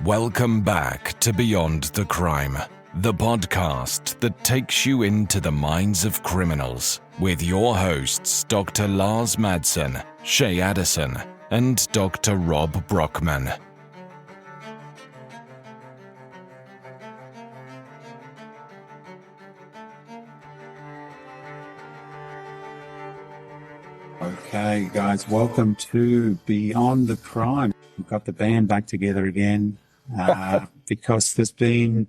Welcome back to Beyond the Crime, the podcast that takes you into the minds of criminals with your hosts Dr. Lars Madsen, Shay Addison, and Dr. Rob Brockman. Okay, guys, welcome to Beyond the Crime. We've got the band back together again because there's been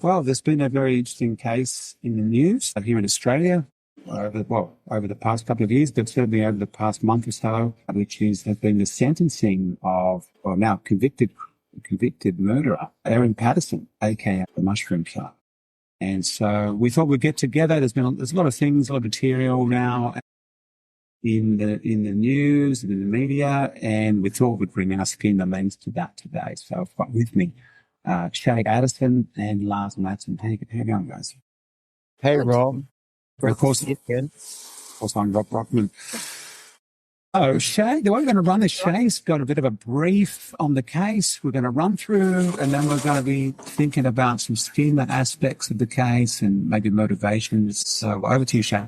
a very interesting case in the news here in Australia over the past couple of years, but certainly over the past month or so, which has been the sentencing of, now convicted murderer, Erin Patterson, aka the Mushroom Club. And so we thought we'd get together. There's a lot of things, a lot of material now in the news and in the media, and we thought we'd bring our skin the lens to that today. So I've got with me Shay Addison and Lars Madsen. How you going, guys? Hey, Rob. Of course, I'm Rob Brockman. Oh, Shay, the way we're going to run this, Shay's got a bit of a brief on the case. We're going to run through, and then we're going to be thinking about some schema aspects of the case and maybe motivations. So over to you, Shay.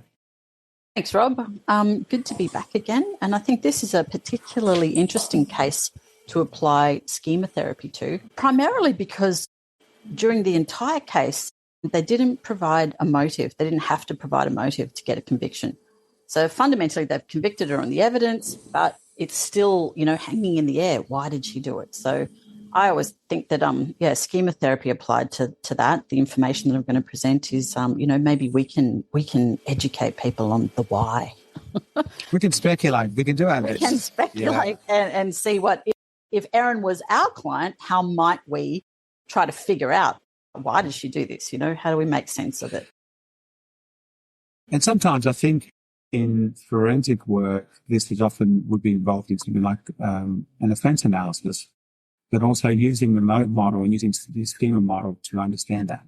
Thanks, Rob. Good to be back again. And I think this is a particularly interesting case to apply schema therapy to, primarily because during the entire case, they didn't provide a motive. They didn't have to provide a motive to get a conviction. So fundamentally, they've convicted her on the evidence, but it's still, hanging in the air. Why did she do it? So I always think that, schema therapy applied to that. The information that I'm going to present is, maybe we can educate people on the why. We can speculate. We can do our best. We can speculate and see what, if Erin was our client, how might we try to figure out why did she do this? How do we make sense of it? And sometimes I think in forensic work, this is often would be involved in something like an offence analysis, but also using the mode model and using the schema model to understand that.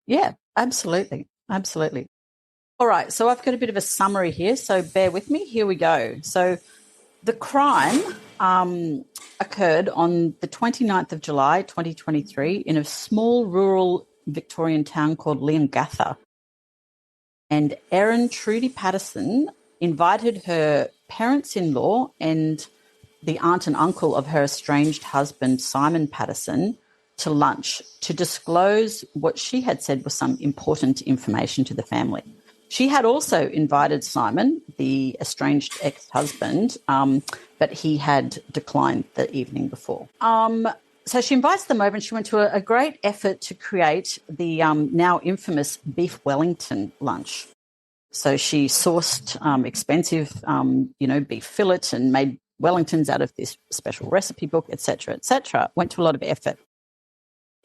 Yeah, absolutely. Absolutely. All right, so I've got a bit of a summary here, so bear with me. Here we go. So the crime occurred on the 29th of July, 2023, in a small rural Victorian town called Leongatha. And Erin Trudy Patterson invited her parents-in-law and the aunt and uncle of her estranged husband, Simon Patterson, to lunch to disclose what she had said was some important information to the family. She had also invited Simon, the estranged ex-husband, but he had declined the evening before. So she invites them over and she went to a great effort to create the now infamous beef Wellington lunch. So she sourced expensive, beef fillet and made Wellingtons out of this special recipe book, et cetera, went to a lot of effort.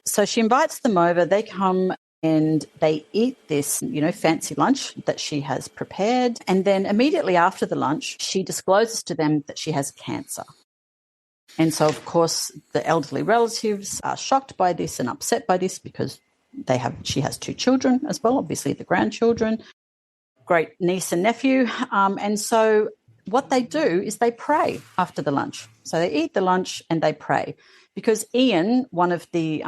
So she invites them over, they come and they eat this, fancy lunch that she has prepared. And then immediately after the lunch, she discloses to them that she has cancer. And so, of course, the elderly relatives are shocked by this and upset by this because she has two children as well, obviously the grandchildren, great niece and nephew. And so what they do is they pray after the lunch. So they eat the lunch and they pray because Ian, one of the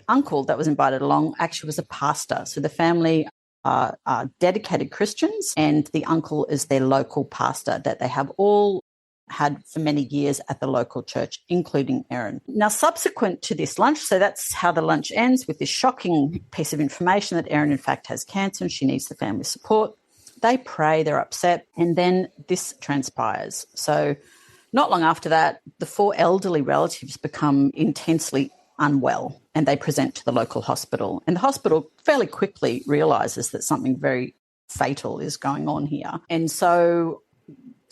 uncle that was invited along, actually was a pastor. So the family are dedicated Christians and the uncle is their local pastor that they have all had for many years at the local church, including Erin. Now, subsequent to this lunch, so that's how the lunch ends with this shocking piece of information that Erin, in fact, has cancer and she needs the family support. They pray, they're upset, and then this transpires. So not long after that, the four elderly relatives become intensely unwell and they present to the local hospital. And the hospital fairly quickly realises that something very fatal is going on here. And so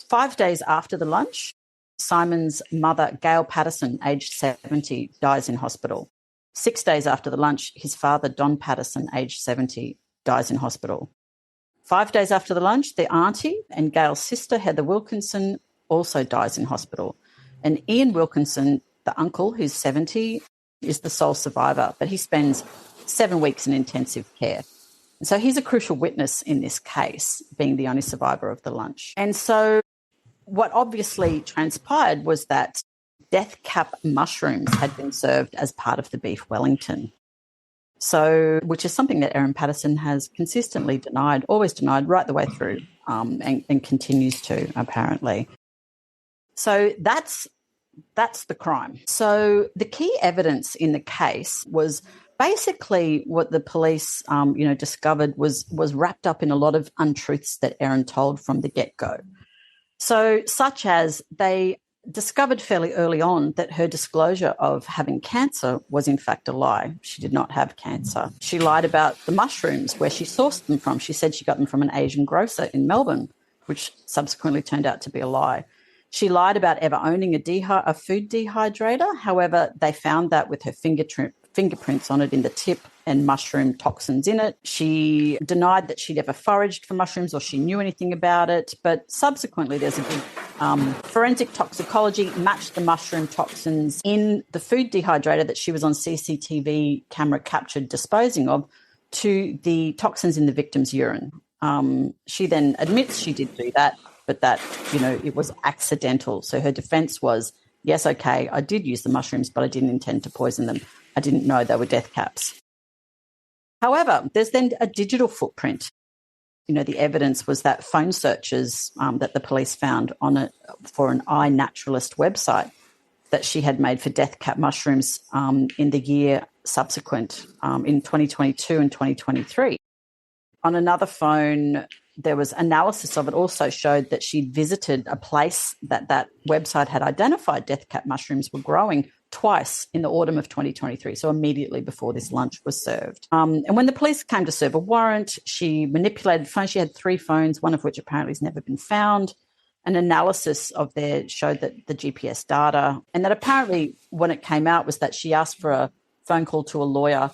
5 days after the lunch, Simon's mother, Gail Patterson, aged 70, dies in hospital. 6 days after the lunch, his father, Don Patterson, aged 70, dies in hospital. 5 days after the lunch, the auntie and Gail's sister, Heather Wilkinson, also dies in hospital. And Ian Wilkinson, the uncle, who's 70, is the sole survivor, but he spends 7 weeks in intensive care. And so he's a crucial witness in this case, being the only survivor of the lunch. And so what obviously transpired was that death cap mushrooms had been served as part of the beef Wellington. So, which is something that Erin Patterson has consistently denied, always denied right the way through, and continues to, apparently. So that's the crime. So the key evidence in the case was basically what the police, discovered was wrapped up in a lot of untruths that Erin told from the get-go. So, such as they discovered fairly early on that her disclosure of having cancer was in fact a lie. She did not have cancer. She lied about the mushrooms, where she sourced them from. She said she got them from an Asian grocer in Melbourne, which subsequently turned out to be a lie. She lied about ever owning a food dehydrator. However, they found that with her fingerprints on it in the tip and mushroom toxins in it. She denied that she'd ever foraged for mushrooms or she knew anything about it. But subsequently, there's a big forensic toxicology matched the mushroom toxins in the food dehydrator that she was on CCTV camera captured disposing of to the toxins in the victim's urine. She then admits she did do that, but that, it was accidental. So her defence was, yes, okay, I did use the mushrooms, but I didn't intend to poison them. I didn't know they were death caps. However, there's then a digital footprint. The evidence was that phone searches that the police found for an iNaturalist website that she had made for death cap mushrooms in the year subsequent, in 2022 and 2023. On another phone, there was analysis of it also showed that she'd visited a place that website had identified death cap mushrooms were growing twice in the autumn of 2023, so immediately before this lunch was served. And when the police came to serve a warrant, she manipulated phones. She had 3 phones, one of which apparently has never been found. An analysis of there showed that the GPS data, and that apparently when it came out was that she asked for a phone call to a lawyer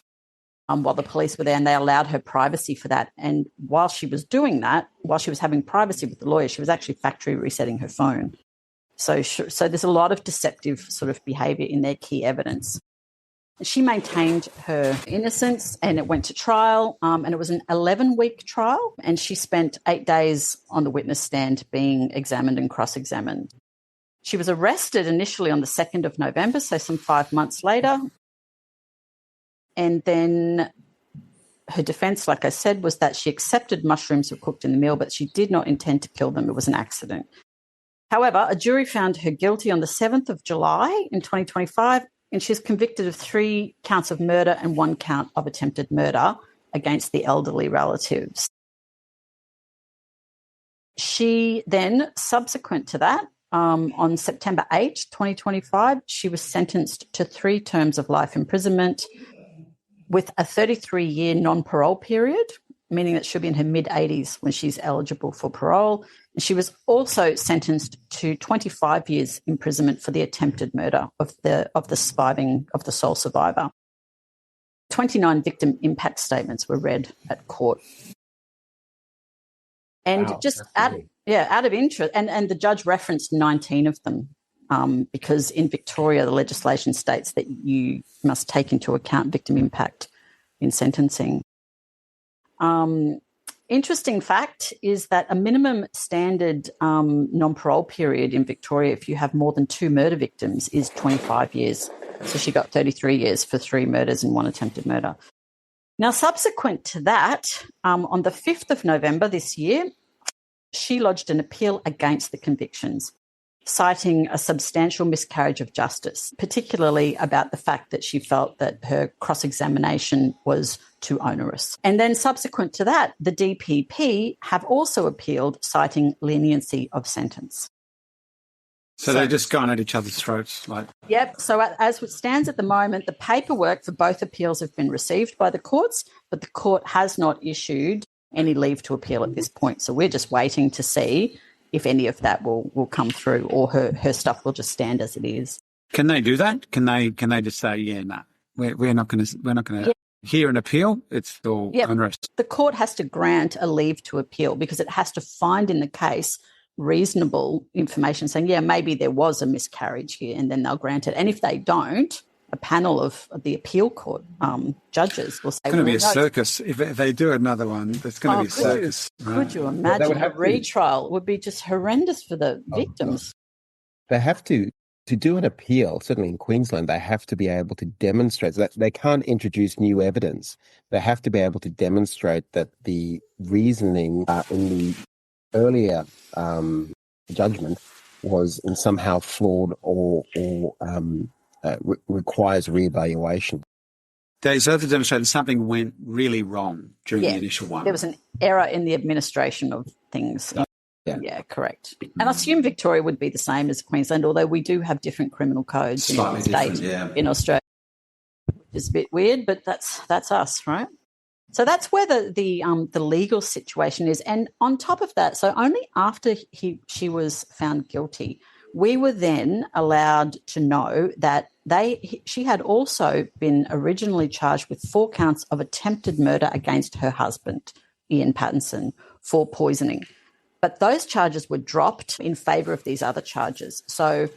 while the police were there, and they allowed her privacy for that. And while she was doing that, while she was having privacy with the lawyer, she was actually factory resetting her phone. So there's a lot of deceptive sort of behaviour in their key evidence. She maintained her innocence and it went to trial, and it was an 11-week trial, and she spent 8 days on the witness stand being examined and cross-examined. She was arrested initially on the 2nd of November, so some 5 months later. And then her defence, like I said, was that she accepted mushrooms were cooked in the meal, but she did not intend to kill them. It was an accident. However, a jury found her guilty on the 7th of July in 2025, and she's convicted of 3 counts of murder and 1 count of attempted murder against the elderly relatives. She then, subsequent to that, on September 8, 2025, she was sentenced to 3 terms of life imprisonment with a 33-year non-parole period, meaning that she'll be in her mid-80s when she's eligible for parole. And she was also sentenced to 25 years imprisonment for the attempted murder of the sole survivor. 29 victim impact statements were read at court. And wow, just out of interest, and the judge referenced 19 of them because in Victoria the legislation states that you must take into account victim impact in sentencing. Interesting fact is that a minimum standard non-parole period in Victoria, if you have more than 2 murder victims, is 25 years. So she got 33 years for 3 murders and 1 attempted murder. Now, subsequent to that, on the 5th of November this year, she lodged an appeal against the convictions, citing a substantial miscarriage of justice, particularly about the fact that she felt that her cross-examination was too onerous. And then subsequent to that, the DPP have also appealed, citing leniency of sentence. So they're just going at each other's throats. Yep. So as it stands at the moment, the paperwork for both appeals have been received by the courts, but the court has not issued any leave to appeal at this point. So we're just waiting to see if any of that will come through, or her stuff will just stand as it is. Can they do that? Can they just say, yeah, no, we're not going to hear an appeal? It's all onerous. The court has to grant a leave to appeal because it has to find in the case reasonable information saying, yeah, maybe there was a miscarriage here, and then they'll grant it. And if they don't, a panel of the appeal court judges will say, it's going to be a circus. If they do another one, there's going to be a circus. Could you imagine a retrial? It would be just horrendous for the victims. They have to to do an appeal, certainly in Queensland, they have to be able to demonstrate that they can't introduce new evidence. They have to be able to demonstrate that the reasoning in the earlier judgment was in somehow flawed or requires reevaluation. They have to demonstrate that something went really wrong during the initial one. There was an error in the administration of things. Yeah, correct. And I assume Victoria would be the same as Queensland, although we do have different criminal codes Slightly in the state in Australia. It's a bit weird, but that's us, right? So that's where the legal situation is. And on top of that, so only after she was found guilty, we were then allowed to know that she had also been originally charged with 4 counts of attempted murder against her husband, Erin Patterson, for poisoning. But those charges were dropped in favour of these other charges. So,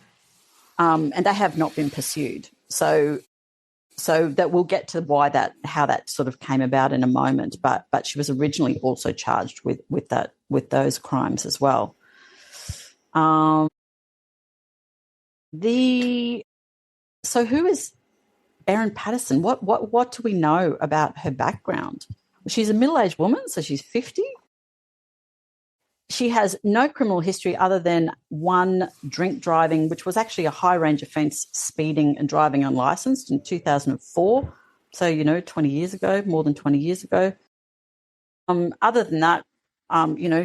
and they have not been pursued. So that we'll get to how that sort of came about in a moment. But she was originally also charged with those crimes as well. So who is Erin Patterson? What do we know about her background? She's a middle-aged woman, so she's 50. She has no criminal history other than one drink driving, which was actually a high-range offence, speeding and driving unlicensed in 2004. So, 20 years ago, more than 20 years ago. Other than that,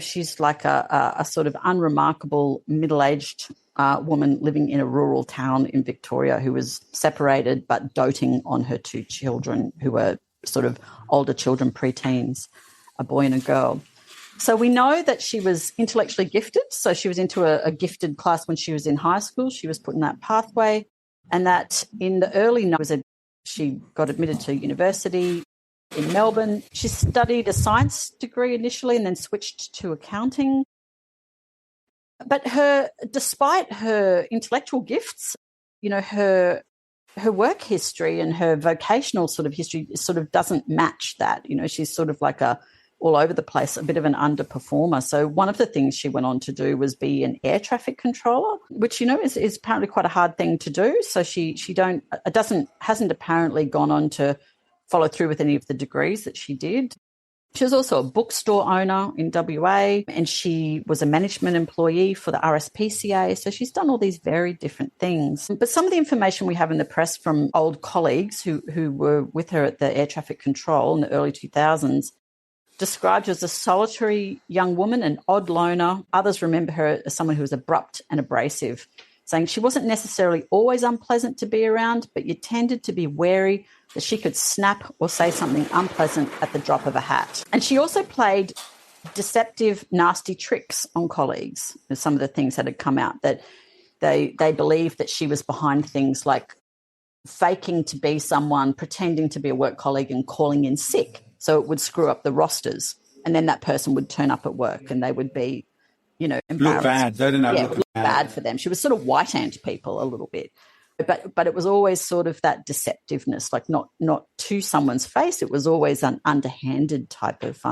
she's like a sort of unremarkable middle-aged woman living in a rural town in Victoria who was separated but doting on her 2 children who were sort of older children, preteens, a boy and a girl. So we know that she was intellectually gifted. So she was into a gifted class when she was in high school. She was put in that pathway. And that in the early 90s, she got admitted to university in Melbourne. She studied a science degree initially and then switched to accounting. But despite her intellectual gifts, her work history and her vocational sort of history sort of doesn't match that. She's sort of like all over the place, a bit of an underperformer. So one of the things she went on to do was be an air traffic controller, which, is apparently quite a hard thing to do. So she hasn't apparently gone on to follow through with any of the degrees that she did. She was also a bookstore owner in WA, and she was a management employee for the RSPCA. So she's done all these very different things. But some of the information we have in the press from old colleagues who were with her at the air traffic control in the early 2000s described her as a solitary young woman, an odd loner. Others remember her as someone who was abrupt and abrasive, saying she wasn't necessarily always unpleasant to be around, but you tended to be wary that she could snap or say something unpleasant at the drop of a hat. And she also played deceptive, nasty tricks on colleagues. Some of the things that had come out, that they believed that she was behind things like faking to be someone, pretending to be a work colleague and calling in sick. So it would screw up the rosters, and then that person would turn up at work and they would be, embarrassed. Look bad. They don't know. Yeah, look bad for them. She was sort of white ant people a little bit. But it was always sort of that deceptiveness, like not to someone's face. It was always an underhanded type of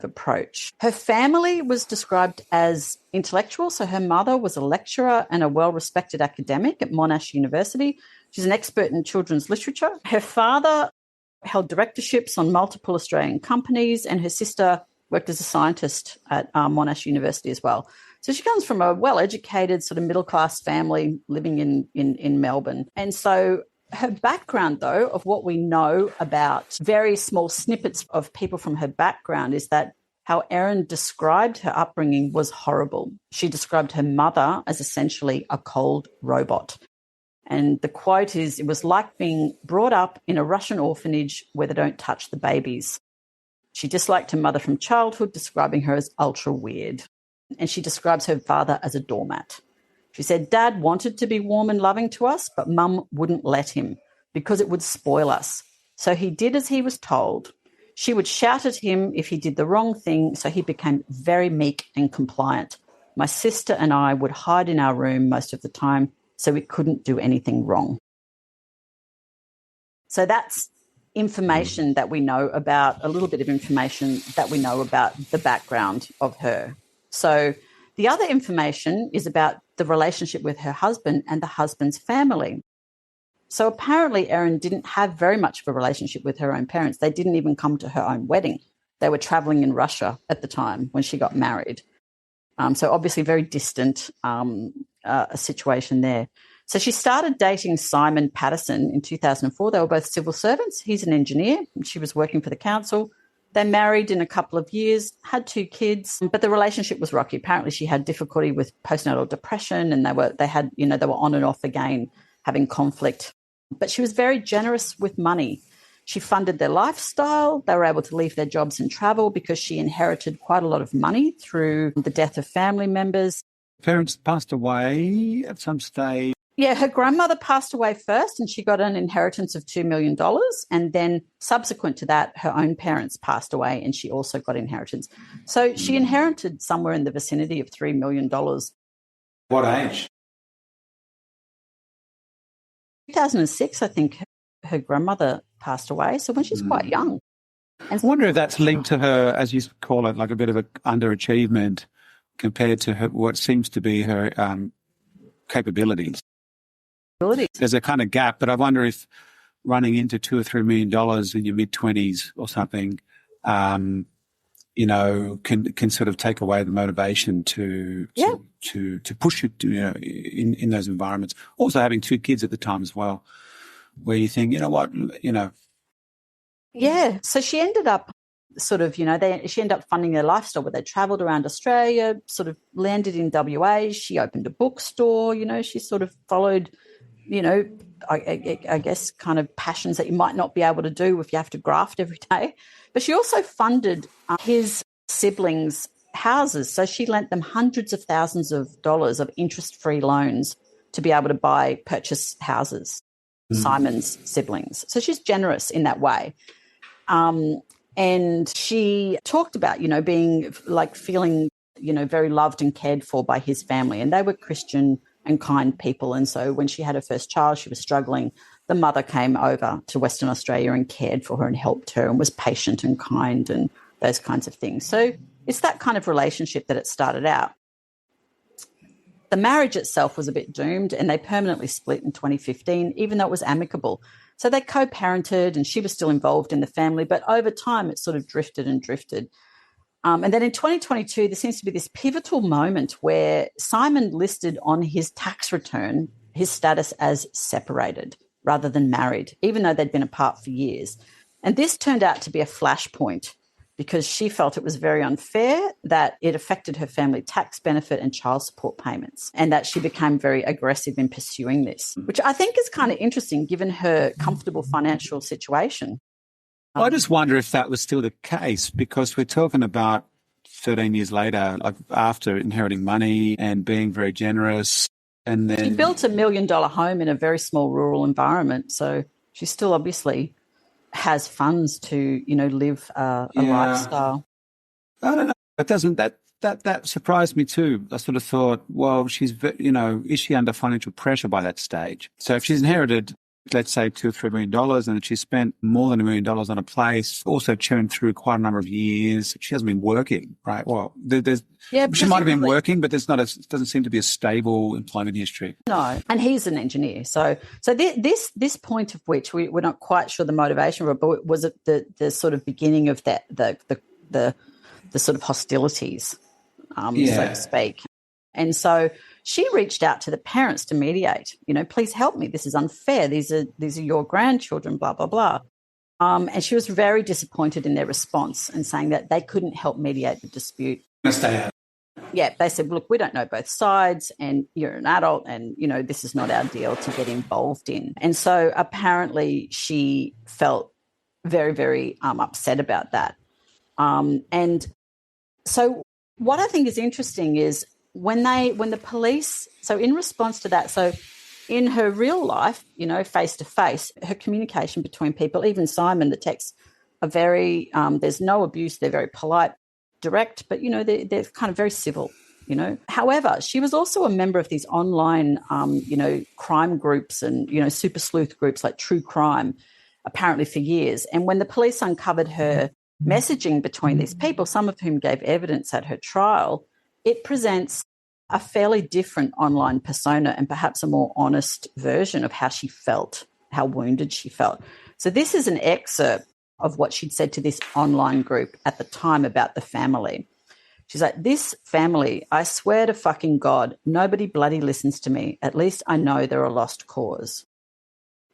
approach. Her family was described as intellectual. So her mother was a lecturer and a well-respected academic at Monash University. She's an expert in children's literature. Her father held directorships on multiple Australian companies, and her sister worked as a scientist at Monash University as well. So she comes from a well-educated sort of middle-class family living in Melbourne. And so her background, though, of what we know about very small snippets of people from her background is that how Erin described her upbringing was horrible. She described her mother as essentially a cold robot. And the quote is, "It was like being brought up in a Russian orphanage where they don't touch the babies." She disliked her mother from childhood, describing her as ultra weird. And she describes her father as a doormat. She said, "Dad wanted to be warm and loving to us, but Mum wouldn't let him because it would spoil us. So he did as he was told. She would shout at him if he did the wrong thing, so he became very meek and compliant. My sister and I would hide in our room most of the time, so we couldn't do anything wrong." So that's information that we know about, a little bit of information that we know about the background of her. So the other information is about the relationship with her husband and the husband's family. So apparently Erin didn't have very much of a relationship with her own parents. They didn't even come to her own wedding. They were traveling in Russia at the time when she got married. So obviously very distant a situation there. So she started dating Simon Patterson in 2004. They were both civil servants. He's an engineer. She was working for the council. They married in a couple of years, had 2 kids, but the relationship was rocky. Apparently she had difficulty with postnatal depression, and they were on and off again, having conflict. But she was very generous with money. She funded their lifestyle. They were able to leave their jobs and travel because she inherited quite a lot of money through the death of family members. Parents passed away at some stage. Yeah, her grandmother passed away first and she got an inheritance of $2 million. And then subsequent to that, her own parents passed away and she also got inheritance. So she inherited somewhere in the vicinity of $3 million. What age? 2006, I think her grandmother passed away. So when she's quite young. And I wonder if that's linked to her, as you call it, like a bit of an underachievement compared to her, what seems to be her capabilities. There's a kind of gap, but I wonder if running into $2 or $3 million in your mid-20s or something, can sort of take away the motivation to push you, in those environments. Also having 2 kids at the time as well, where you think, you know what, Yeah, so she ended up she ended up funding their lifestyle, where they travelled around Australia, sort of landed in WA. She opened a bookstore, she sort of followed, I guess kind of passions that you might not be able to do if you have to graft every day. But she also funded his siblings' houses. So she lent them hundreds of thousands of dollars of interest-free loans to be able to purchase houses, Simon's siblings. So she's generous in that way. And she talked about, being like feeling, very loved and cared for by his family. And they were Christian and kind people. And so when she had her first child, she was struggling. The mother came over to Western Australia and cared for her and helped her and was patient and kind and those kinds of things. So it's that kind of relationship that it started out. The marriage itself was a bit doomed and they permanently split in 2015, even though it was amicable. So they co-parented and she was still involved in the family, but over time it sort of drifted and drifted. And then in 2022, there seems to be this pivotal moment where Simon listed on his tax return his status as separated rather than married, even though they'd been apart for years. And this turned out to be a flashpoint because she felt it was very unfair that it affected her family tax benefit and child support payments, and that she became very aggressive in pursuing this, which I think is kind of interesting given her comfortable financial situation. I just wonder if that was still the case, because we're talking about 13 years later, like after inheriting money and being very generous. And then she built $1 million home in a very small rural environment. So she still obviously has funds to, live a lifestyle. I don't know. That surprised me too. I sort of thought, well, she's, is she under financial pressure by that stage? So if she's inherited, let's say $2 or $3 million, and she spent more than $1 million on a place, also churned through quite a number of years. She hasn't been working, right? Well, she might have been working, but it doesn't seem to be a stable employment history. No, and he's an engineer. So this point of which we're not quite sure the motivation for it, but was it the sort of beginning of that the sort of hostilities, so to speak. And so she reached out to the parents to mediate, please help me. This is unfair. These are your grandchildren, blah, blah, blah. And she was very disappointed in their response and saying that they couldn't help mediate the dispute. Yeah, they said, look, we don't know both sides and you're an adult and, this is not our deal to get involved in. And so apparently she felt very, very upset about that. And so what I think is interesting is when the police, so in response to that, so in her real life, face to face, her communication between people, even Simon, the texts are very, there's no abuse. They're very polite, direct, but, they're kind of very civil, However, she was also a member of these online, crime groups and, super sleuth groups like True Crime, apparently for years. And when the police uncovered her messaging between these people, some of whom gave evidence at her trial, it presents a fairly different online persona and perhaps a more honest version of how she felt, how wounded she felt. So this is an excerpt of what she'd said to this online group at the time about the family. She's like, "This family, I swear to fucking God, nobody bloody listens to me. At least I know they're a lost cause."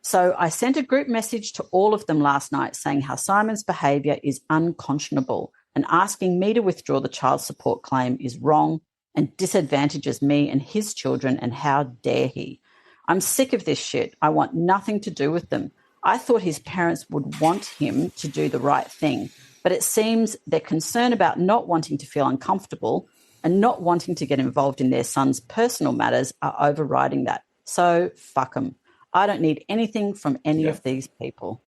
So I sent a group message to all of them last night saying how Simon's behaviour is unconscionable and asking me to withdraw the child support claim is wrong and disadvantages me and his children, and how dare he. I'm sick of this shit. I want nothing to do with them. I thought his parents would want him to do the right thing, but it seems their concern about not wanting to feel uncomfortable and not wanting to get involved in their son's personal matters are overriding that. So fuck them. I don't need anything from any of these people.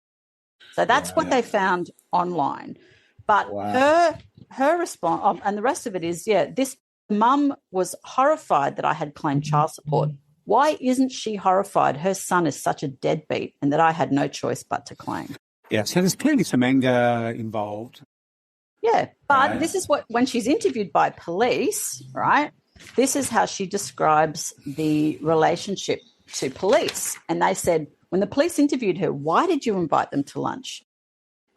So that's what they found online. But her response, and the rest of it is, this mum was horrified that I had claimed child support. Why isn't she horrified her son is such a deadbeat and that I had no choice but to claim? Yeah, so there's clearly some anger involved. Yeah, but this is what, when she's interviewed by police, right, this is how she describes the relationship to police. And they said, when the police interviewed her, why did you invite them to lunch?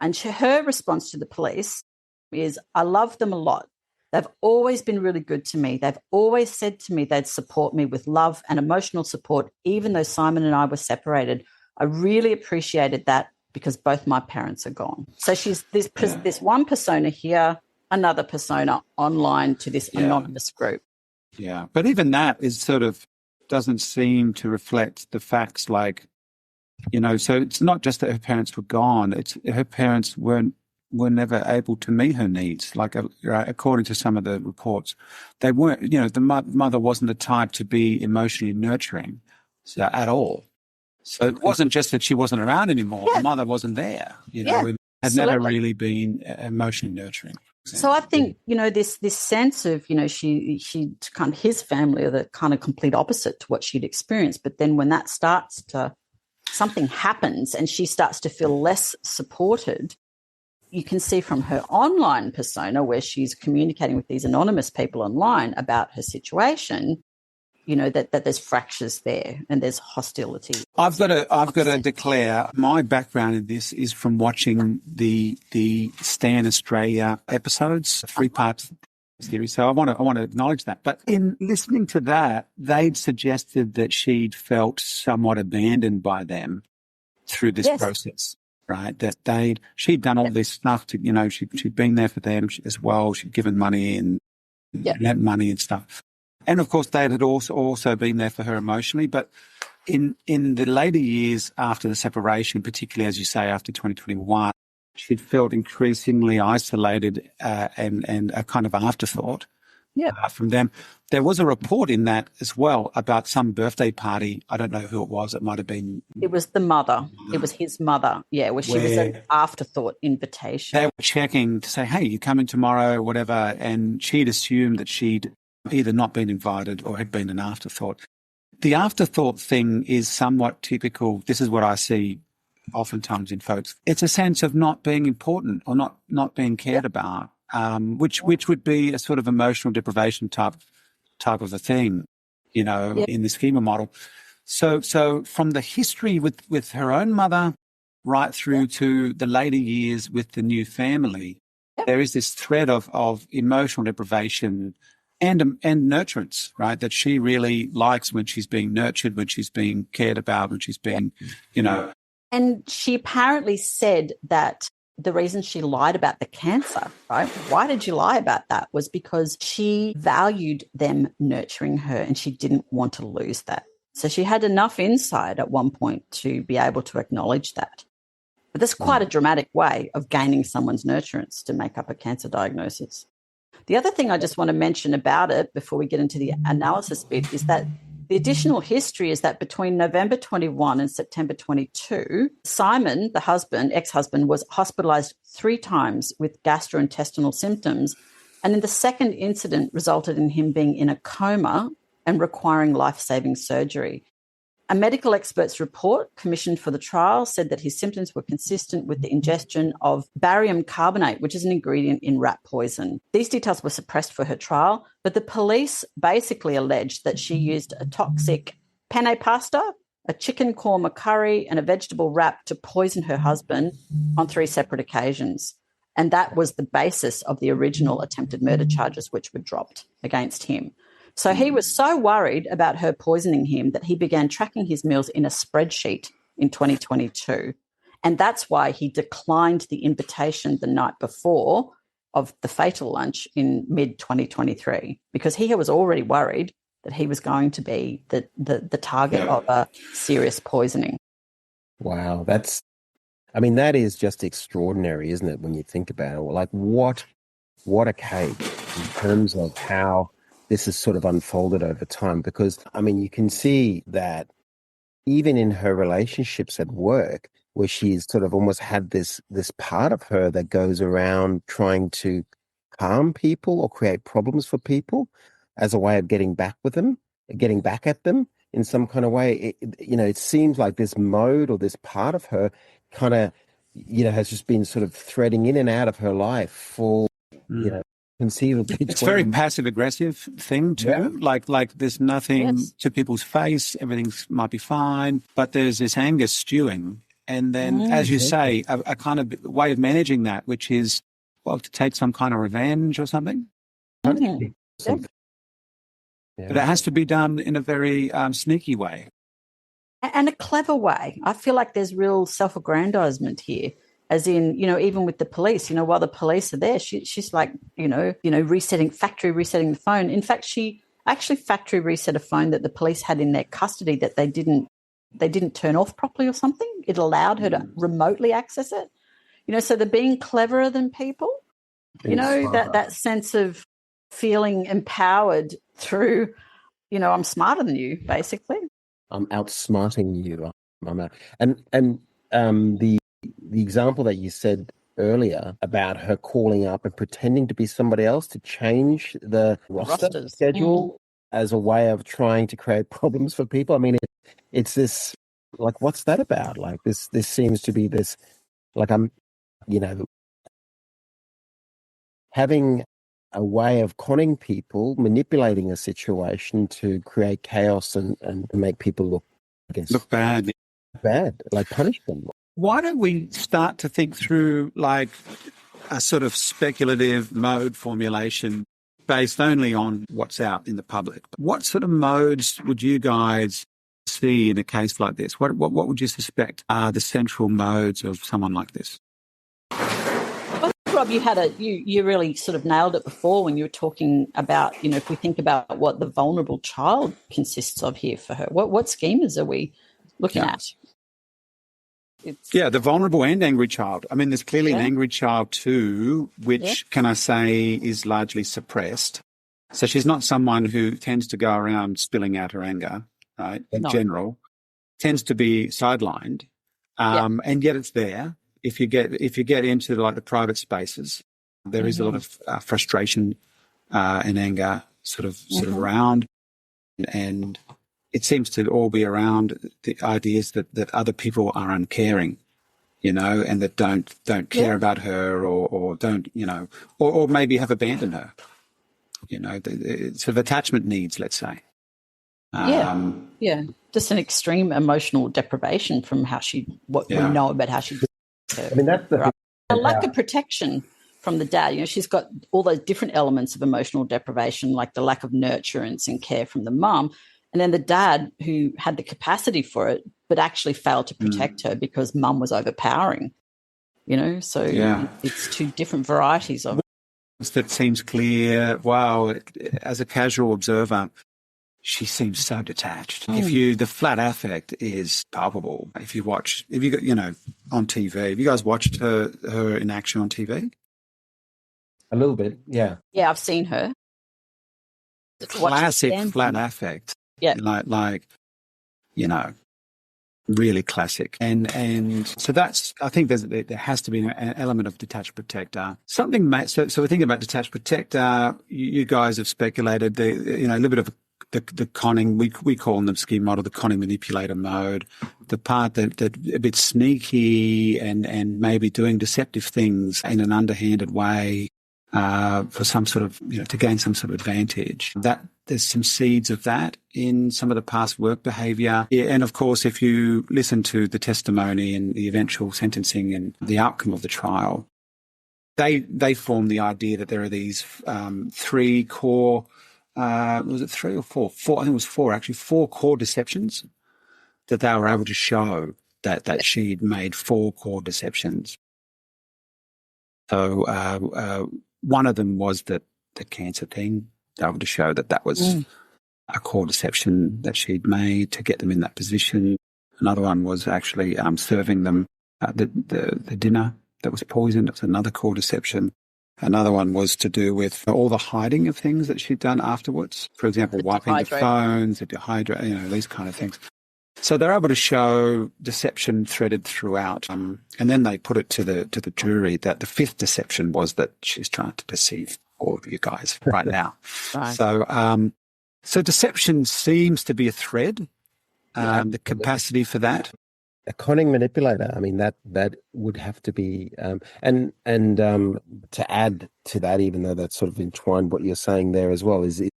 And her response to the police is, I love them a lot. They've always been really good to me. They've always said to me they'd support me with love and emotional support, even though Simon and I were separated. I really appreciated that because both my parents are gone. So she's this one persona here, another persona online to this anonymous group. Yeah, but even that is sort of doesn't seem to reflect the facts, like, you know, so it's not just that her parents were gone, it's her parents were never able to meet her needs. Like, according to some of the reports, they weren't, you know, the mother wasn't the type to be emotionally nurturing at all. So it wasn't just that she wasn't around anymore. The mother wasn't there, you know, had never really been emotionally nurturing. So I think, you know, this sense of, you know, she kind of, his family are the kind of complete opposite to what she'd experienced. But then when that starts to, something happens and she starts to feel less supported, you can see from her online persona where she's communicating with these anonymous people online about her situation, you know, that there's fractures there and there's hostility. I've got to declare my background in this is from watching the Stan Australia episodes, 3-part series. So I want to acknowledge that. But in listening to that, they'd suggested that she'd felt somewhat abandoned by them through this process. Right, that she'd done all this stuff to, you know, she'd been there for them as well. She'd given money and lent money and stuff, and of course they had also been there for her emotionally. But in the later years after the separation, particularly as you say after 2021, she'd felt increasingly isolated and a kind of afterthought from them. There was a report in that as well about some birthday party. I don't know who it was. It might have been... It was the mother. It was his mother, where she was an afterthought invitation. They were checking to say, hey, you coming tomorrow or whatever, and she'd assumed that she'd either not been invited or had been an afterthought. The afterthought thing is somewhat typical. This is what I see oftentimes in folks. It's a sense of not being important or not being cared about. Which would be a sort of emotional deprivation type of a thing, you know, in the schema model. So from the history with her own mother right through to the later years with the new family, there is this thread of emotional deprivation and nurturance, right? That she really likes when she's being nurtured, when she's being cared about, when she's being, you know. And she apparently said that the reason she lied about the cancer, right? Why did you lie about that? Was because she valued them nurturing her and she didn't want to lose that. So she had enough insight at one point to be able to acknowledge that. But that's quite a dramatic way of gaining someone's nurturance to make up a cancer diagnosis. The other thing I just want to mention about it before we get into the analysis bit is that the additional history is that between November 21 and September 22, Simon, the husband, ex-husband, was hospitalised 3 times with gastrointestinal symptoms, and in the second incident resulted in him being in a coma and requiring life-saving surgery. A medical expert's report commissioned for the trial said that his symptoms were consistent with the ingestion of barium carbonate, which is an ingredient in rat poison. These details were suppressed for her trial, but the police basically alleged that she used a toxic penne pasta, a chicken korma curry, and a vegetable wrap to poison her husband on 3 separate occasions. And that was the basis of the original attempted murder charges, which were dropped against him. So he was so worried about her poisoning him that he began tracking his meals in a spreadsheet in 2022. And that's why he declined the invitation the night before of the fatal lunch in mid-2023, because he was already worried that he was going to be the target of a serious poisoning. Wow, that is just extraordinary, isn't it, when you think about it? Like, what a case in terms of how this has sort of unfolded over time. Because, you can see that even in her relationships at work, where she's sort of almost had this part of her that goes around trying to harm people or create problems for people as a way of getting back at them in some kind of way. It seems like this mode or this part of her kind of, has just been sort of threading in and out of her life for, conceivably. It's very passive aggressive thing too. Yeah. Like there's nothing to people's face. Everything might be fine, but there's this anger stewing. And then, as you say, a kind of way of managing that, which is, to take some kind of revenge or something. Mm-hmm. But it has to be done in a very sneaky way. And a clever way. I feel like there's real self-aggrandizement here, as in, even with the police, while the police are there, she's like, factory resetting the phone. In fact, she actually factory reset a phone that the police had in their custody that they didn't turn off properly or something. It allowed her to remotely access it. So they're being cleverer than people. That sense of feeling empowered through, I'm smarter than you, basically. I'm outsmarting you. The example that you said earlier about her calling up and pretending to be somebody else to change the roster schedule as a way of trying to create problems for people. It's this, like, what's that about? Like, this seems to be this, like, having a way of conning people, manipulating a situation to create chaos and make people look bad, like punish them. Why don't we start to think through like a sort of speculative mode formulation based only on what's out in the public? What sort of modes would you guys see in a case like this? What would you suspect are the central modes of someone like this? Well, Rob, you really sort of nailed it before when you were talking about, if we think about what the vulnerable child consists of here for her, what schemas are we looking at? The vulnerable and angry child. There's clearly an angry child too, which can I say is largely suppressed. So she's not someone who tends to go around spilling out her anger, right? In general, tends to be sidelined, and yet it's there. If you get into like the private spaces, there is a lot of frustration and anger sort of around, and it seems to all be around the ideas that other people are uncaring, and that don't care about her or don't, or maybe have abandoned her, the sort of attachment needs, let's say. Just an extreme emotional deprivation from what we know about how she. That's the a lack of protection from the dad. She's got all those different elements of emotional deprivation, like the lack of nurturance and care from the mum. And then the dad who had the capacity for it, but actually failed to protect her because mum was overpowering, So it's two different varieties of it. That seems clear. Wow. As a casual observer, she seems so detached. The flat affect is palpable. On TV, have you guys watched her in action on TV? A little bit. Yeah. Yeah. I've seen her. Classic flat affect. Yeah. Really classic. And so that's, I think there has to be an element of detached protector. So we're thinking about detached protector. You guys have speculated a little bit of the conning, we call them scheme model, the conning manipulator mode, the part that a bit sneaky and maybe doing deceptive things in an underhanded way for some sort of, to gain some sort of advantage. That there's some seeds of that in some of the past work behaviour. Yeah, and of course, if you listen to the testimony and the eventual sentencing and the outcome of the trial, they form the idea that there are these three core, was it three or four? Four, I think it was four, actually, four core deceptions that they were able to show that she'd made four core deceptions. So one of them was the cancer thing. They were able to show that was a core deception that she'd made to get them in that position. Another one was actually serving them the dinner that was poisoned. It was another core deception. Another one was to do with all the hiding of things that she'd done afterwards. For example, wiping the phones, the dehydrate, these kind of things. So they're able to show deception threaded throughout. And then they put it to the jury that the fifth deception was that she's trying to deceive all of you guys right now. Right. So deception seems to be a thread, the capacity for that. A conning manipulator. I mean, that would have to be, and to add to that, even though that's sort of entwined what you're saying there as well, is it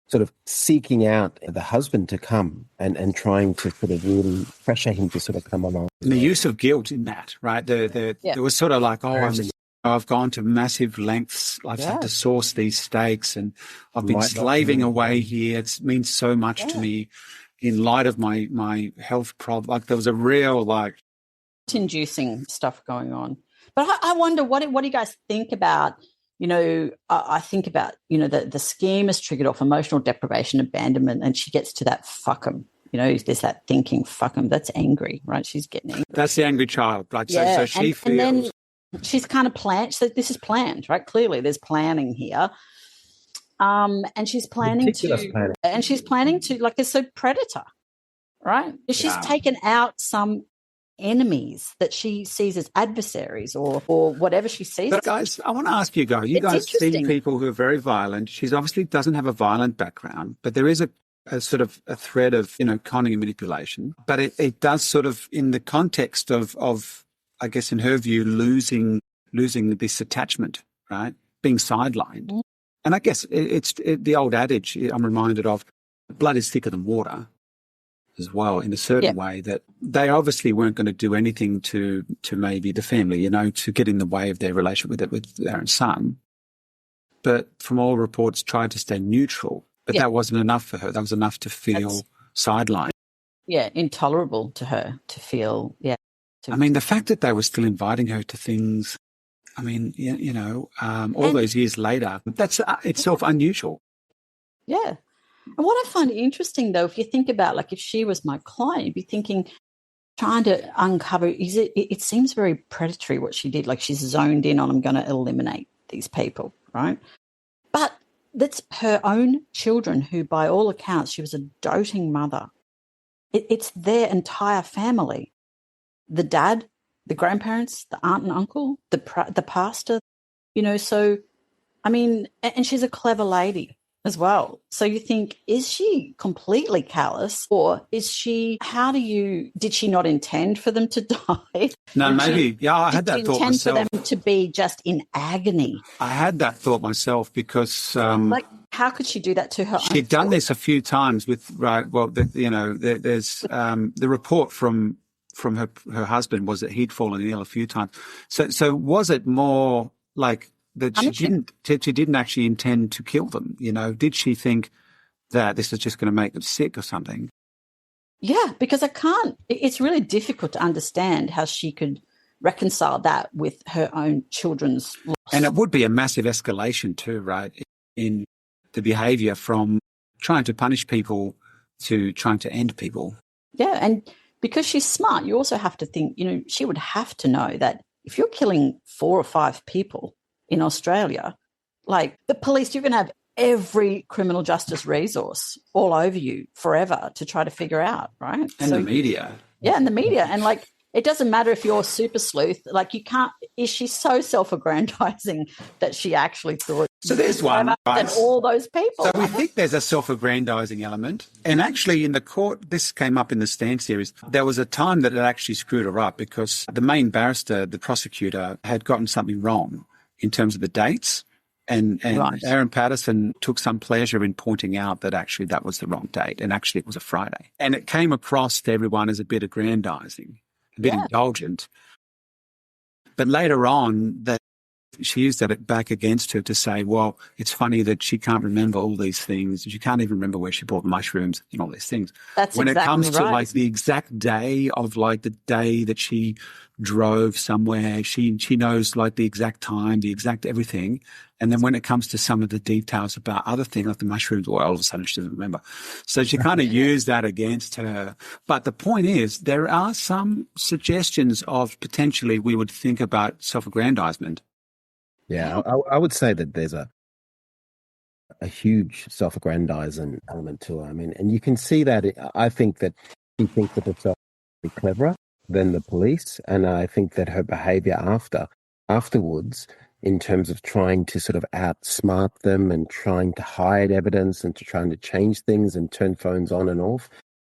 sort of seeking out the husband to come and trying to sort of really pressure him to sort of come along. And the use of guilt in that, right? There was sort of like, I've gone to massive lengths. I've had to source these stakes and I've been slaving away here. It means so much to me. In light of my health problem, like there was a real inducing stuff going on. But I wonder what do you guys think about? I think about the scheme is triggered off emotional deprivation, abandonment, and she gets to that fuck 'em. There's that thinking fuck 'em. That's angry, right? She's getting angry. That's the angry child, right? Yeah. So she feels. And then she's kind of planned. So this is planned, right? Clearly, there's planning here. And she's planning to, like, there's so predator, right? She's taken out some enemies that she sees as adversaries or whatever she sees. But guys, I want to ask you guys, see people who are very violent. She's obviously doesn't have a violent background, but there is a sort of a thread of, conning and manipulation. But it does sort of, in the context of I guess in her view, losing this attachment, right? Being sidelined. Mm. And I guess it's the old adage I'm reminded of, blood is thicker than water as well, in a certain way, that they obviously weren't going to do anything to maybe the family, to get in the way of their relationship with their own son. But from all reports, tried to stay neutral. But that wasn't enough for her. That was enough to feel sidelined. Yeah, intolerable to her to feel, I mean, the fact that they were still inviting her to things, I mean, all those years later, that's itself unusual. Yeah. And what I find interesting, though, if you think about, like, if she was my client, you'd be thinking, trying to uncover, it seems very predatory what she did. Like, she's zoned in on, I'm going to eliminate these people, right? But that's her own children who, by all accounts, she was a doting mother. It's their entire family. The dad, the grandparents, the aunt and uncle, the pastor, so, I mean, and she's a clever lady as well. So you think, is she completely callous, or did she not intend for them to die? No, maybe. I had that thought myself. For them to be just in agony? I had that thought myself because... how could she do that to her? She'd done this a few times with, right, well, there's the report from her husband was that he'd fallen ill a few times. So was it more like that she didn't actually intend to kill them? Did she think that this is just going to make them sick or something? Yeah, because it's really difficult to understand how she could reconcile that with her own children's loss. And it would be a massive escalation too, right, in the behaviour from trying to punish people to trying to end people. Yeah, and because she's smart, you also have to think, she would have to know that if you're killing 4 or 5 people in Australia, like the police, you're going to have every criminal justice resource all over you forever to try to figure out, right? And the media. Yeah, and the media. And like, it doesn't matter if you're super sleuth, like you can't, is she so self-aggrandizing that she actually thought So there's one, than right? all those people. So we think there's a self-aggrandizing element. And actually in the court, this came up in the Stand series, there was a time that it actually screwed her up because the main barrister, the prosecutor, had gotten something wrong in terms of the dates. And Right. Erin Patterson took some pleasure in pointing out that actually that was the wrong date. And actually it was a Friday. And it came across to everyone as a bit aggrandizing, a bit indulgent. But later on, that she used that back against her to say, well, it's funny that she can't remember all these things. She can't even remember where she bought mushrooms and all these things. That's when exactly it comes to right. like the exact day of like the day that she drove somewhere, she knows like the exact time, the exact everything. And then when it comes to some of the details about other things like the mushrooms, well, all of a sudden she doesn't remember. So she kind of used that against her. But the point is, there are some suggestions of potentially we would think about self-aggrandizement. Yeah, I would say that there's a huge self-aggrandizing element to her. I mean, and you can see that. I think that she thinks of herself to be cleverer than the police, and I think that her behaviour afterwards, in terms of trying to sort of outsmart them and trying to hide evidence and to trying to change things and turn phones on and off,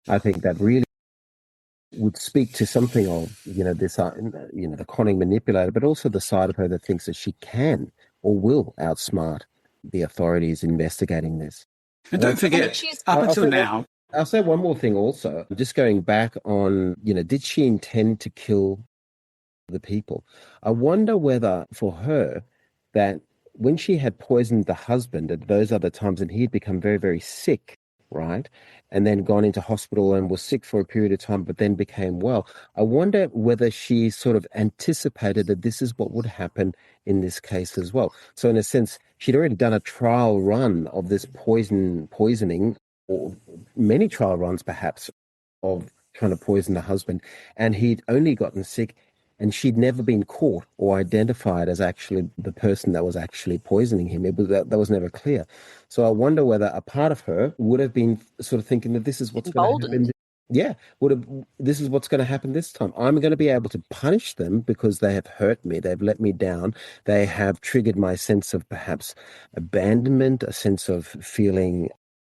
I think that really would speak to something of, this, the conning manipulator, but also the side of her that thinks that she can or will outsmart the authorities investigating this. And don't forget, up until now. I'll say one more thing also, just going back on, did she intend to kill the people? I wonder whether for her that when she had poisoned the husband at those other times and he had become very, very sick, right, and then gone into hospital and was sick for a period of time, but then became well. I wonder whether she sort of anticipated that this is what would happen in this case as well. So in a sense, she'd already done a trial run of this poisoning, or many trial runs perhaps, of trying to poison the husband, and he'd only gotten sick, and she'd never been caught or identified as actually the person that was actually poisoning him. That was never clear. So I wonder whether a part of her would have been sort of thinking that this is what's going to happen. Yeah, this is what's going to happen this time. I'm going to be able to punish them because they have hurt me. They've let me down. They have triggered my sense of perhaps abandonment, a sense of feeling,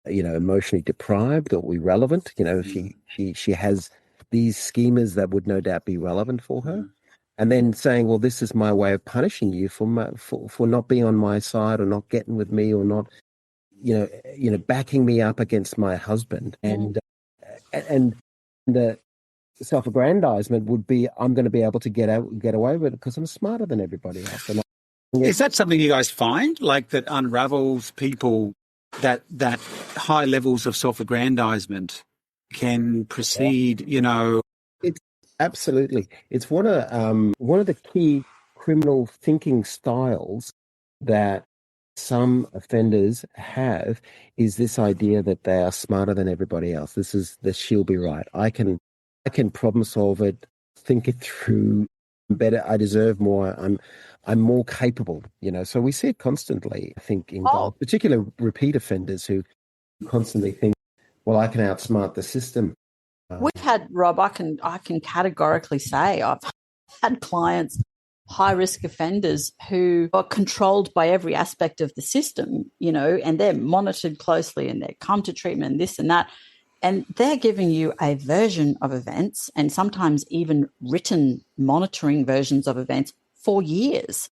emotionally deprived or irrelevant. She has these schemas that would no doubt be relevant for her. And then saying, well, this is my way of punishing you for not being on my side or not getting with me or not, backing me up against my husband. And the self-aggrandizement would be, I'm going to be able to get away with it because I'm smarter than everybody else. Is that something you guys find, like that unravels people, that high levels of self-aggrandizement can proceed, It's absolutely. It's one of the key criminal thinking styles that some offenders have, is this idea that they are smarter than everybody else. This is that she'll be right. I can problem solve it, think it through better. I deserve more. I'm more capable. So we see it constantly. I think in particular repeat offenders who constantly think, well, I can outsmart the system. We've had, Rob, I can categorically say I've had clients, high-risk offenders, who are controlled by every aspect of the system, and they're monitored closely and they come to treatment and this and that, and they're giving you a version of events and sometimes even written monitoring versions of events for years.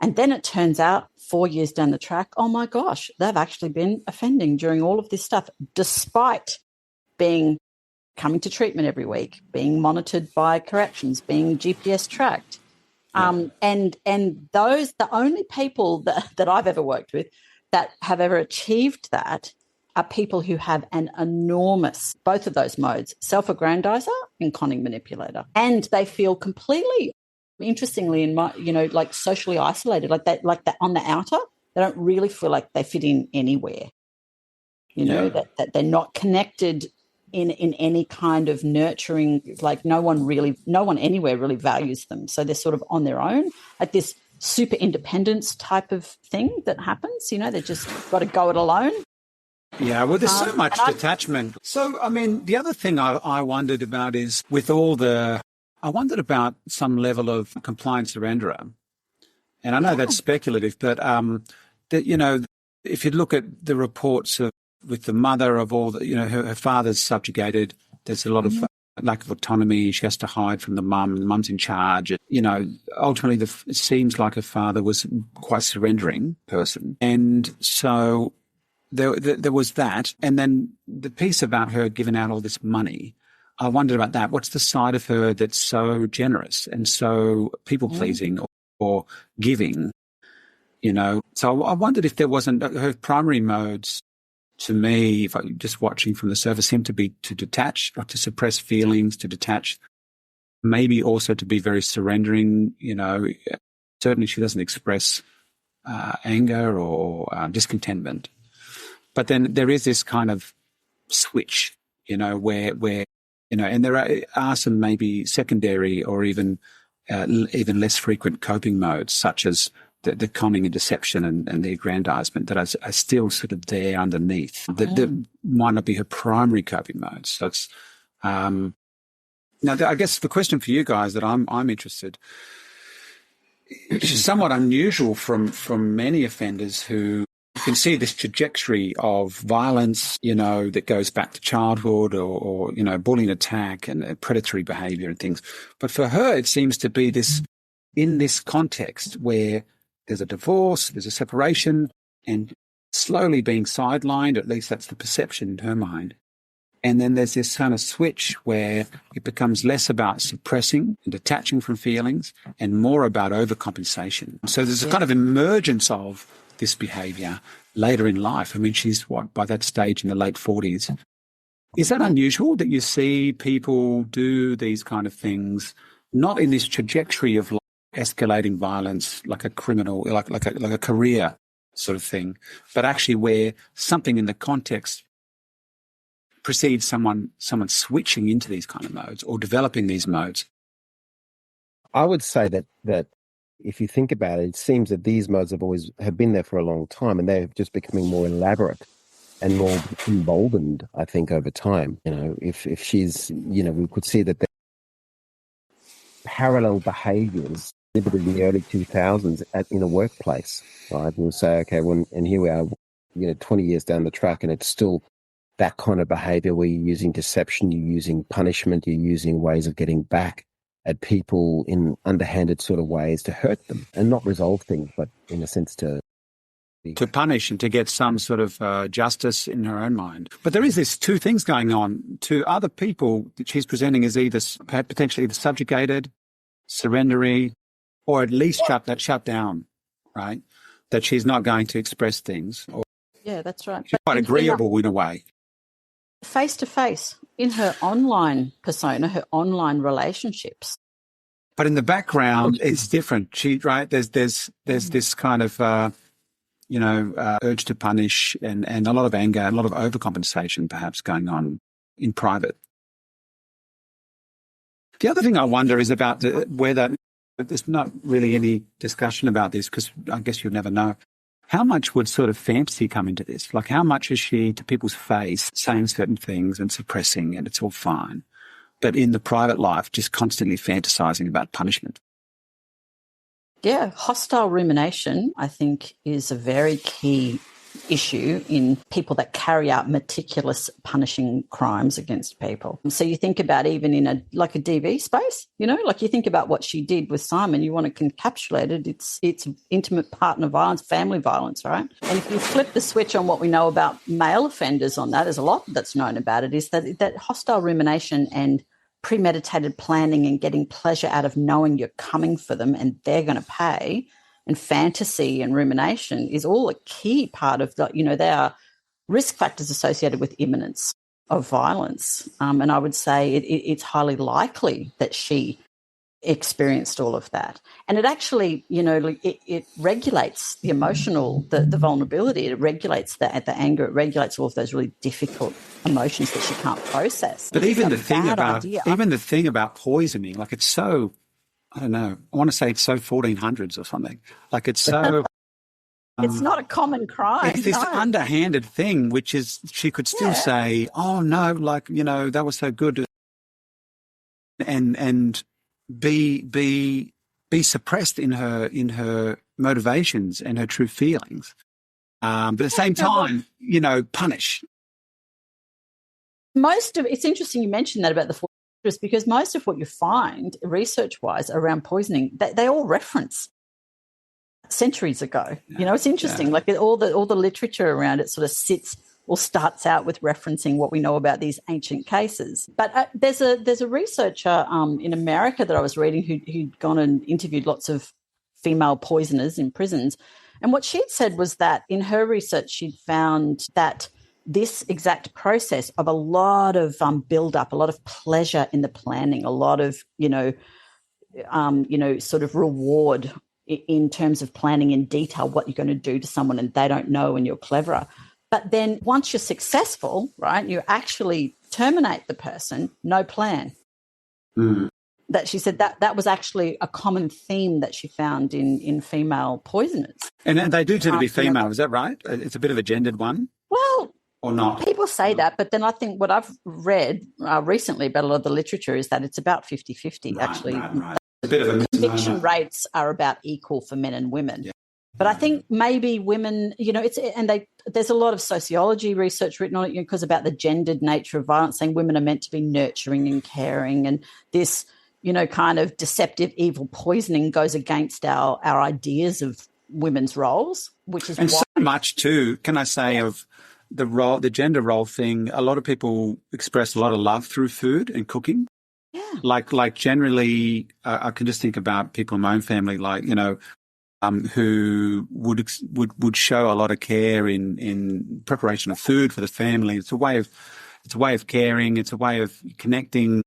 And then it turns out 4 years down the track, oh my gosh, they've actually been offending during all of this stuff, despite coming to treatment every week, being monitored by corrections, being GPS tracked. And the only people that I've ever worked with that have ever achieved that are people who have an enormous, both of those modes, self-aggrandizer and conning manipulator. And they feel completely, interestingly, like socially isolated, like that on the outer, they don't really feel like they fit in anywhere. That they're not connected in any kind of nurturing, like no one anywhere really values them. So they're sort of on their own, like this super independence type of thing that happens, they just got to go it alone. Yeah, well, there's so much detachment. So, I mean, the other thing I wondered about is I wondered about some level of compliance surrenderer. And I know that's speculative, but that, if you look at the reports with the mother of all the, her father's subjugated, there's a lot of lack of autonomy. She has to hide from the mum. The mum's in charge. Ultimately, it seems like her father was quite surrendering person. And so there was that. And then the piece about her giving out all this money, I wondered about that. What's the side of her that's so generous and so people-pleasing or giving, So I wondered if there wasn't her primary modes. To me, if I'm just watching from the surface, seem to be to detach, or to suppress feelings, to detach, maybe also to be very surrendering. Certainly she doesn't express anger or discontentment. But then there is this kind of switch, where and there are some maybe secondary or even less frequent coping modes, such as the conning and deception and the aggrandizement that are still sort of there underneath. That might not be her primary coping modes. So it's now. I guess the question for you guys that I'm interested, which is somewhat unusual from many offenders who can see this trajectory of violence, that goes back to childhood or bullying, attack, and predatory behaviour and things. But for her, it seems to be this in this context where there's a divorce, there's a separation, and slowly being sidelined, at least that's the perception in her mind. And then there's this kind of switch where it becomes less about suppressing and detaching from feelings and more about overcompensation. So there's a kind of emergence of this behaviour later in life. I mean, she's by that stage in the late 40s. Is that unusual that you see people do these kind of things, not in this trajectory of escalating violence, like a criminal, like a career sort of thing, but actually where something in the context precedes someone switching into these kind of modes or developing these modes? I would say that if you think about it, it seems that these modes have been there for a long time, and they're just becoming more elaborate and more emboldened, I think, over time. If she's, we could see that the parallel behaviours exhibited in the early 2000s in a workplace, right? We'll say, okay, and here we are, 20 years down the track, and it's still that kind of behaviour where you're using deception, you're using punishment, you're using ways of getting back at people in underhanded sort of ways to hurt them and not resolve things, but in a sense to punish and to get some sort of justice in her own mind. But there is this two things going on. To other people that she's presenting as either potentially either subjugated, surrendery, or at least shut down, right? That she's not going to express things. Yeah, that's right. She's quite agreeable in a way. Face-to-face, in her online persona, her online relationships. But in the background, it's different. There's this kind of, urge to punish and a lot of anger, a lot of overcompensation perhaps going on in private. The other thing I wonder is about whether there's not really any discussion about this, because I guess you'll never know. How much would sort of fantasy come into this? Like, how much is she to people's face saying certain things and suppressing, and it's all fine, but in the private life just constantly fantasizing about punishment? Yeah, hostile rumination, I think, is a very key issue in people that carry out meticulous punishing crimes against people. So you think about even in a DV space, like you think about what she did with Simon, you want to encapsulate it. It's intimate partner violence, family violence, right? And if you flip the switch on what we know about male offenders on that, there's a lot that's known about it, is that hostile rumination and premeditated planning and getting pleasure out of knowing you're coming for them and they're going to pay, and fantasy and rumination is all a key part of the, there are risk factors associated with imminence of violence. And I would say it's highly likely that she experienced all of that. And it actually, it regulates the emotional, the vulnerability, it regulates the anger, it regulates all of those really difficult emotions that she can't process. But even the thing about poisoning, like it's so, I don't know, I want to say it's so 1400s or something. Like it's so... it's not a common crime. It's this underhanded thing, which is, she could still say, oh no, that was so good. And be suppressed in her motivations and her true feelings. but at the same time, punish. It's interesting you mentioned that about the fortress, because most of what you find research-wise around poisoning, they all reference centuries ago. It's interesting. Like all the literature around it sort of sits or starts out with referencing what we know about these ancient cases. But there's a researcher in America that I was reading who'd gone and interviewed lots of female poisoners in prisons. And what she'd said was that in her research, she'd found that this exact process of a lot of build-up, a lot of pleasure in the planning, a lot of, sort of reward in terms of planning in detail what you're going to do to someone and they don't know and you're cleverer. But then once you're successful, right, you actually terminate the person, no plan. Mm. That she said that was actually a common theme that she found in female poisoners. And they do tend to be female, is that right? It's a bit of a gendered one? Well, or not? People say that, but then I think what I've read recently about a lot of the literature is that it's about 50-50 actually. Right. A bit of a conviction rates are about equal for men and women. Yeah. But I think maybe women, there's a lot of sociology research written on it because about the gendered nature of violence, saying women are meant to be nurturing and caring, and this, kind of deceptive, evil poisoning goes against our ideas of women's roles, which is and why. So much too, can I say, of the gender role thing. A lot of people express a lot of love through food and cooking. Yeah. Like generally, I can just think about people in my own family, who would show a lot of care in preparation of food for the family. It's a way of caring. It's a way of connecting.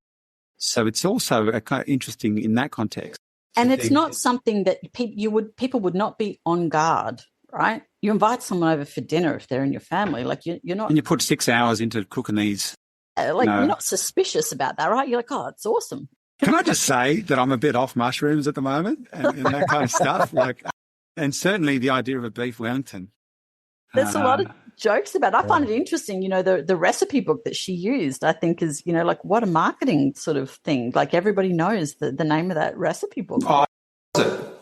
So it's also kind of interesting in that context. And it's not something that people would not be on guard, right? You invite someone over for dinner if they're in your family, like you're not. And you put 6 hours into cooking these. You're not suspicious about that, right? You're like, oh, it's awesome. Can I just say that I'm a bit off mushrooms at the moment and that kind of stuff? And certainly the idea of a beef Wellington. There's a lot of jokes about it. I find it interesting, the recipe book that she used, I think is, what a marketing sort of thing. Like everybody knows the name of that recipe book. Oh,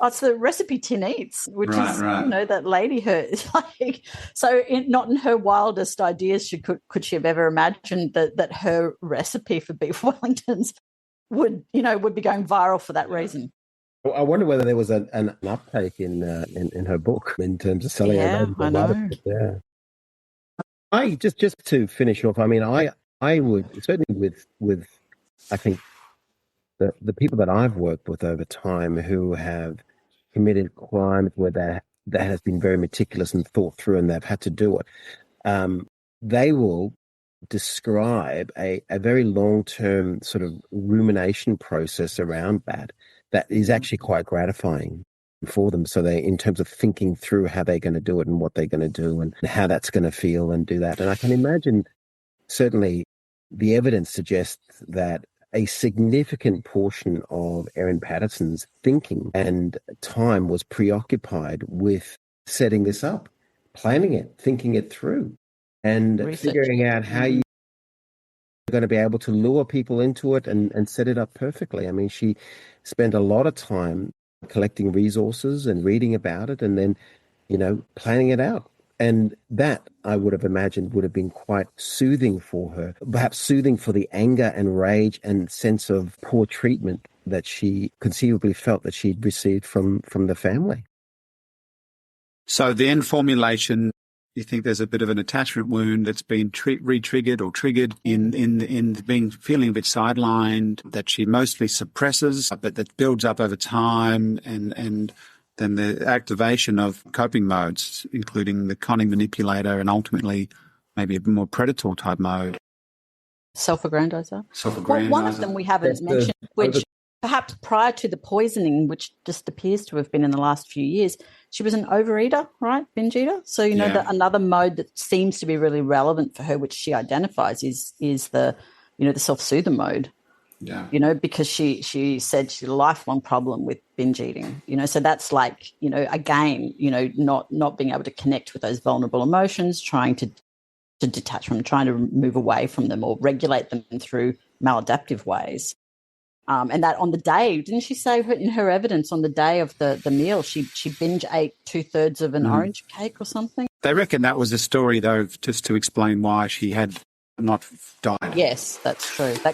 it's the Recipe Tin Eats, which is, right. That lady, not in her wildest ideas could she have ever imagined that her recipe for beef Wellingtons would be going viral for that reason. I wonder whether there was an uptake in her book in terms of selling. Yeah, I know. Yeah. I just to finish off. I mean, I would certainly with I think the people that I've worked with over time who have committed crimes where that has been very meticulous and thought through, and they've had to do it. They will describe a very long-term sort of rumination process around that is actually quite gratifying for them. So they, in terms of thinking through how they're going to do it and what they're going to do and how that's going to feel and do that. And I can imagine certainly the evidence suggests that a significant portion of Erin Patterson's thinking and time was preoccupied with setting this up, planning it, thinking it through, and figuring out how you're going to be able to lure people into it and set it up perfectly. I mean, she spent a lot of time collecting resources and reading about it and then, planning it out. And that, I would have imagined, would have been quite soothing for her, perhaps soothing for the anger and rage and sense of poor treatment that she conceivably felt that she'd received from the family. So the end formulation, you think there's a bit of an attachment wound that's been re-triggered or triggered in feeling a bit sidelined, that she mostly suppresses, but that builds up over time, and then the activation of coping modes, including the conning manipulator and ultimately maybe a more predator type mode. Self-aggrandizer. Well, one of them we haven't mentioned, which perhaps prior to the poisoning, which just appears to have been in the last few years, she was an overeater, right? Binge eater. So, that another mode that seems to be really relevant for her, which she identifies is the, the self-soother mode. Yeah. Because she said she had a lifelong problem with binge eating, so that's like, again, not being able to connect with those vulnerable emotions, trying to detach from them, trying to move away from them or regulate them through maladaptive ways. And that on the day, didn't she say in her evidence on the day of the meal, she binge ate 2/3 of an orange cake or something? They reckon that was a story, though, just to explain why she had not died. Yes, that's true. But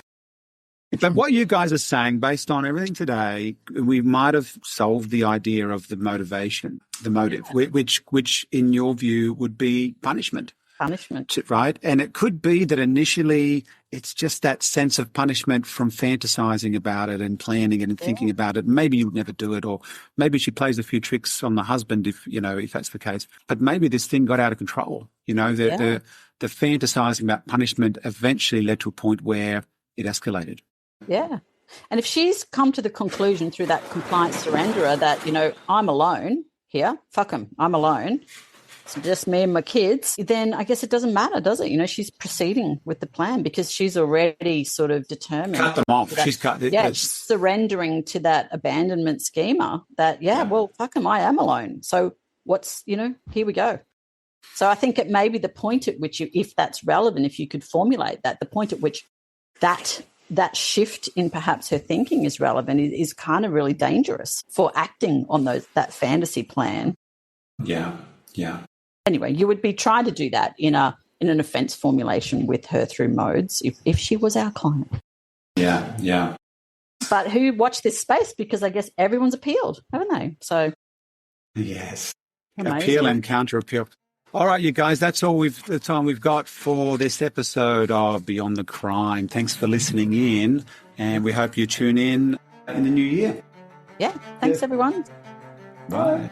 what you guys are saying, based on everything today, we might have solved the idea of the motivation, the motive, which in your view would be punishment. Punishment. Right? And it could be that initially it's just that sense of punishment from fantasizing about it and planning it and thinking about it. Maybe you'd never do it, or maybe she plays a few tricks on the husband if that's the case. But maybe this thing got out of control. The fantasizing about punishment eventually led to a point where it escalated. Yeah. And if she's come to the conclusion through that compliant surrenderer that, I'm alone here, fuck 'em, I'm alone, it's just me and my kids, then I guess it doesn't matter, does it? She's proceeding with the plan because she's already sort of determined. Cut them off. She's cut it. Yeah, surrendering to that abandonment schema that, well, fuck 'em, I am alone. So what's, here we go. So I think it may be the point at which, if that's relevant, if you could formulate that, the point at which that shift in perhaps her thinking is relevant is kind of really dangerous for acting on that fantasy plan. Yeah. Anyway, you would be trying to do that in an offence formulation with her through modes if she was our client. Yeah. But who watch this space, because I guess everyone's appealed, haven't they? So yes, amazing. Appeal and counter appeal. All right, you guys, that's all the time we've got for this episode of Beyond the Crime. Thanks for listening in, and we hope you tune in the new year. Yeah, thanks everyone. Bye.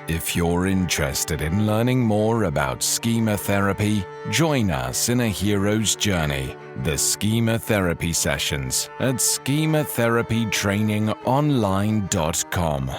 If you're interested in learning more about schema therapy, join us in a hero's journey, the Schema Therapy Sessions at schematherapytrainingonline.com.